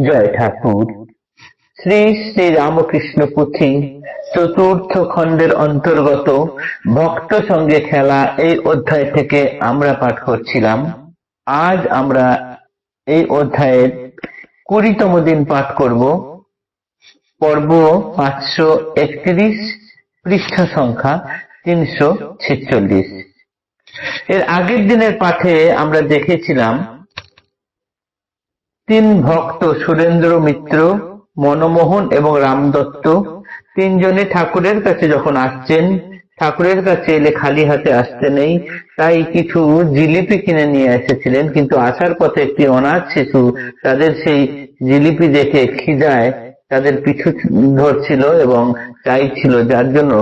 জয় ঠাকুর। শ্রী শ্রী রামকৃষ্ণ পুঁথি চতুর্থ খণ্ডের অন্তর্গত ভক্ত সঙ্গে খেলা এই অধ্যায় থেকে আমরা পাঠ করছিলাম। আজ আমরা এই অধ্যায়ের 20তম দিন পাঠ করব। পর্ব 531, পৃষ্ঠা সংখ্যা 346। এর আগের দিনের পাঠে আমরা দেখেছিলাম তিন ভক্ত সুরেন্দ্র মিত্র, মনমোহন এবং রামদত্ত তিনজনে ঠাকুরের কাছে যখন আসছেন, ঠাকুরের কাছে এলে খালি হাতে আসতে নেই, তাই কিছু জিলিপি কিনে নিয়ে এসেছিলেন। কিন্তু আসার পথে একটি অনাথ শিশু তাদের সেই জিলিপি দেখে খিদায় তাদের পিছু ধরছিল এবং চাইছিল, যার জন্য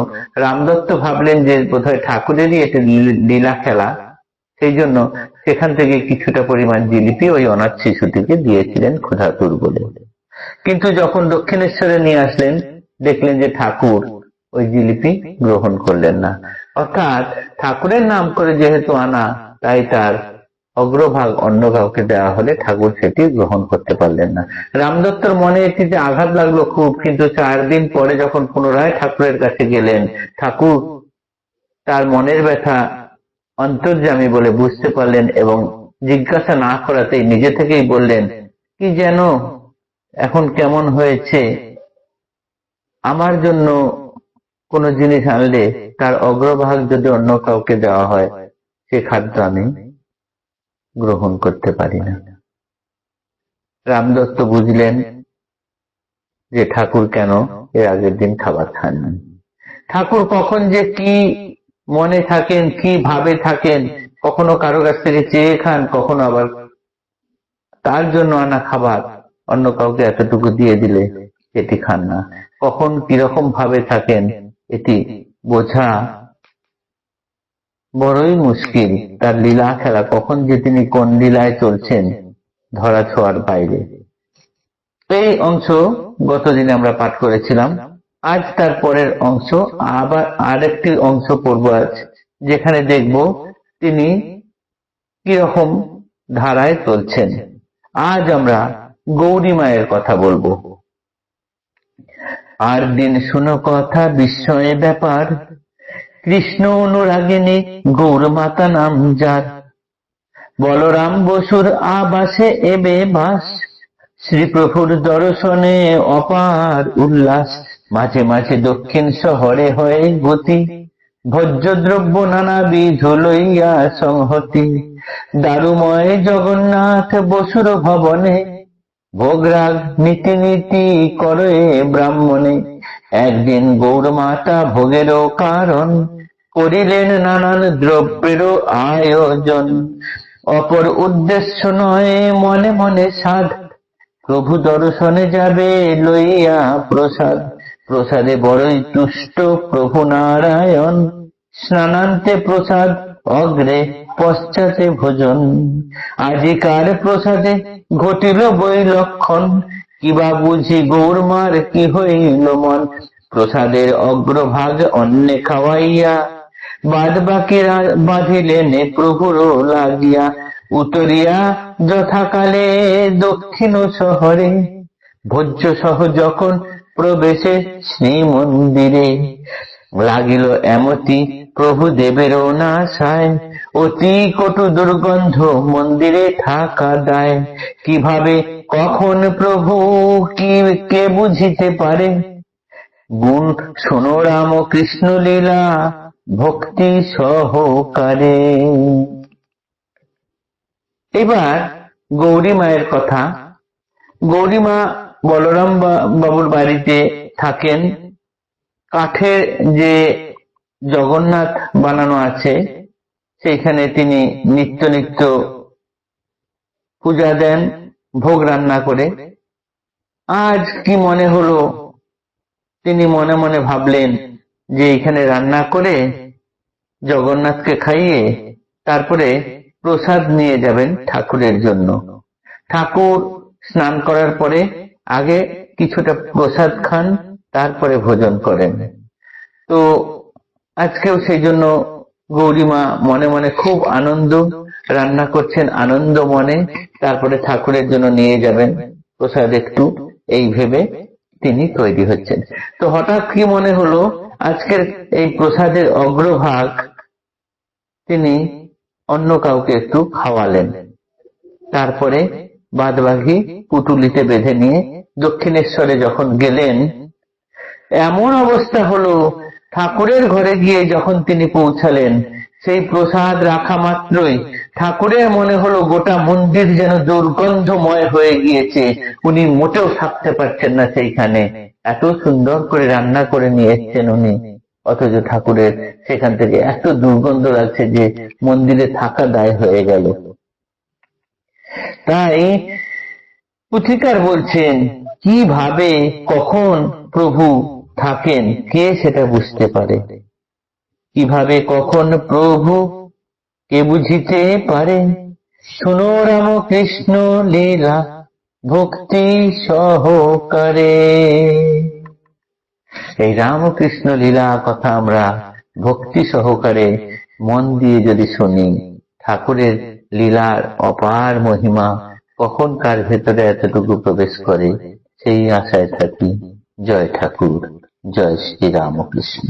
রামদত্ত ভাবলেন যে বোধহয় ঠাকুরেরই এটা লীলা খেলা, সেই জন্য সেখান থেকে কিছুটা পরিমাণ জিলিপি ওই অনাথ শিশুটিকে দিয়েছিলেন ক্ষুধাতুর বলে। কিন্তু যখন দক্ষিণেশ্বরে নিয়ে আসলেন, দেখলেন যে ঠাকুর ওই জিলিপি গ্রহণ করলেন না। অর্থাৎ ঠাকুরের নাম করে যেহেতু আনা, তাই তার অগ্রভাগ অন্য কাউকে দেওয়া হলে ঠাকুর সেটি গ্রহণ করতে পারলেন না। রামদত্তর মনে এটিতে আঘাত লাগলো খুব, কিন্তু 4 দিন পরে যখন পুনরায় ঠাকুরের কাছে গেলেন, ঠাকুর তার মনের ব্যথা অন্তর্যামী বলে বুঝতে পারলেন এবং জিজ্ঞাসা না করাতেই নিজে থেকেই বললেন, কি যেন এখন কেমন হয়েছে, আমার জন্য কোনো জিনিস আনলে তার অগ্রভাগ যদি অন্য কাউকে দেওয়া হয়, সে খাদ্য আমি গ্রহণ করতে পারি না। রামদত্ত বুঝলেন যে ঠাকুর কেন এর আগের দিন খাবার খাননি। ঠাকুর কখন যে কি মনে থাকেন, কি ভাবে থাকেন, কখনো কারো কাছ থেকে চেয়ে খান, কখনো আবার তার জন্য আনা খাবার অন্য কাউকে এতটুকু দিয়ে দিলে এটি খান না। কখন কিরকম ভাবে থাকেন এটি বোঝা বড়ই মুশকিল। তার লীলা খেলা, কখন যে তিনি কোন লীলায় চলছেন ধরা ছোঁয়ার বাইরে। এই অংশ গতদিনে আমরা পাঠ করেছিলাম। আজ তার পরের অংশ, আবার আরেকটি অংশ পড়ব আজ, যেখানে দেখব তিনি কিরকম ধারায় চলছেন। আজ আমরা গৌরী মায়ের কথা বলবো। আর দিন শুনো কথা বিস্ময়ে ব্যাপার, কৃষ্ণ অনুরাগিনী গৌর মাতা নাম যার, বলরাম বসুর আবাসে এবে বাস, শ্রীপ্রভুর দর্শনে অপার উল্লাস, মাঝে মাঝে দক্ষিণ শহরে হয় গতি, ভোজ্য দ্রব্য নানাবিধ লইয়া সংহতি, দারুময় জগন্নাথ বসুর ভবনে, ভোগরাগ নীতি নীতি করে ব্রাহ্মণে, একদিন গৌর মাতা ভোগেরও কারণ, করিলেন নানান দ্রব্যেরও আয়োজন, অপর উদ্দেশ্য নয় মনে মনে সাধ, প্রভু দর্শনে যাবে লইয়া প্রসাদ, প্রসাদে বড়ই তুষ্ট প্রভু নারায়ণ, স্নানান্তে প্রসাদ অগ্রে পশ্চাতে ভোজন, আজিকার প্রসাদে ঘটিল বৈলক্ষণ, কিবা বুঝি গৌরমার কি হইল মন, প্রসাদের অগ্রভাগ অন্যে খাওয়াইয়া, বাদ বাকিরা বাঁধিলেন প্রভুর লাগিয়া, উতরিয়া যথাকালে দক্ষিণ শহরে, ভোজ্য সহ যখন প্রবেশে শ্রীমন্দিরে, লাগিল এমতি প্রভু দেবেরও নাশায়, অতি কটু দুর্গন্ধ মন্দিরে থাকা দায়, কিভাবে কখন প্রভু কি কে বুঝিতে পারে, গুণ শোনো রাম কৃষ্ণ লীলা ভক্তি সহকারে। এবার গৌরী মায়ের কথা। গৌরী মা বলরাম বাবুর বাড়িতে থাকেন। কাঠের যে জগন্নাথ বানানো আছে, সেইখানে তিনি নিত্য নিত্য পূজা দেন, ভোগ রান্না করে। আজ কি মনে হলো, তিনি মনে মনে ভাবলেন যে এখানে রান্না করে জগন্নাথকে খাইয়ে তারপরে প্রসাদ নিয়ে যাবেন ঠাকুরের জন্য। ঠাকুর স্নান করার পরে আগে কিছুটা প্রসাদ খান, তারপরে ভোজন করেন। তো আজকেও সেই জন্য গৌরীমা মনে মনে খুব আনন্দ, রান্না করছেন আনন্দ মনে, তারপরে ঠাকুরের জন্য নিয়ে যাবেন। প্রসাদ একটু, এই ভেবে তিনি তৈরি হচ্ছেন। তো হঠাৎ কি মনে হলো, আজকের এই প্রসাদের অগ্রভাগ তিনি অন্য কাউকে একটু খাওয়ালেন, তারপরে বাদবাকি পুটুলিতে বেঁধে নিয়ে দক্ষিণেশ্বরে যখন গেলেন, এমন অবস্থা হলো, ঠাকুরের ঘরে গিয়ে যখন তিনি পৌঁছালেন, সেই প্রসাদ রাখা মাত্রই ঠাকুরের মনে হলো গোটা মন্দির যেন দুর্গন্ধময় হয়ে গিয়েছে, উনি মোটেও থাকতে পারছেন না সেইখানে। এত সুন্দর করে রান্না করে নিয়ে এসছেন উনি, অথচ ঠাকুরের সেখান থেকে এত দুর্গন্ধ লাগছে যে মন্দিরে থাকা দায় হয়ে গেল। তাই পুথিকার বলছেন, কিভাবে কখন প্রভু থাকেন কে সেটা বুঝতে পারে, কিভাবে কখন প্রভু কে বুঝিতে পারে। শোনো রামকৃষ্ণ লীলা ভক্তি সহকারে। এই রামকৃষ্ণ লীলা কথা আমরা ভক্তি সহকারে মন দিয়ে যদি শুনি, ঠাকুরের লীলার অপার মহিমা কখন কার ভেতরে এতটুকু প্রবেশ করে, সেই আশায় থাকি। জয় ঠাকুর, জয় শ্রী রামকৃষ্ণ।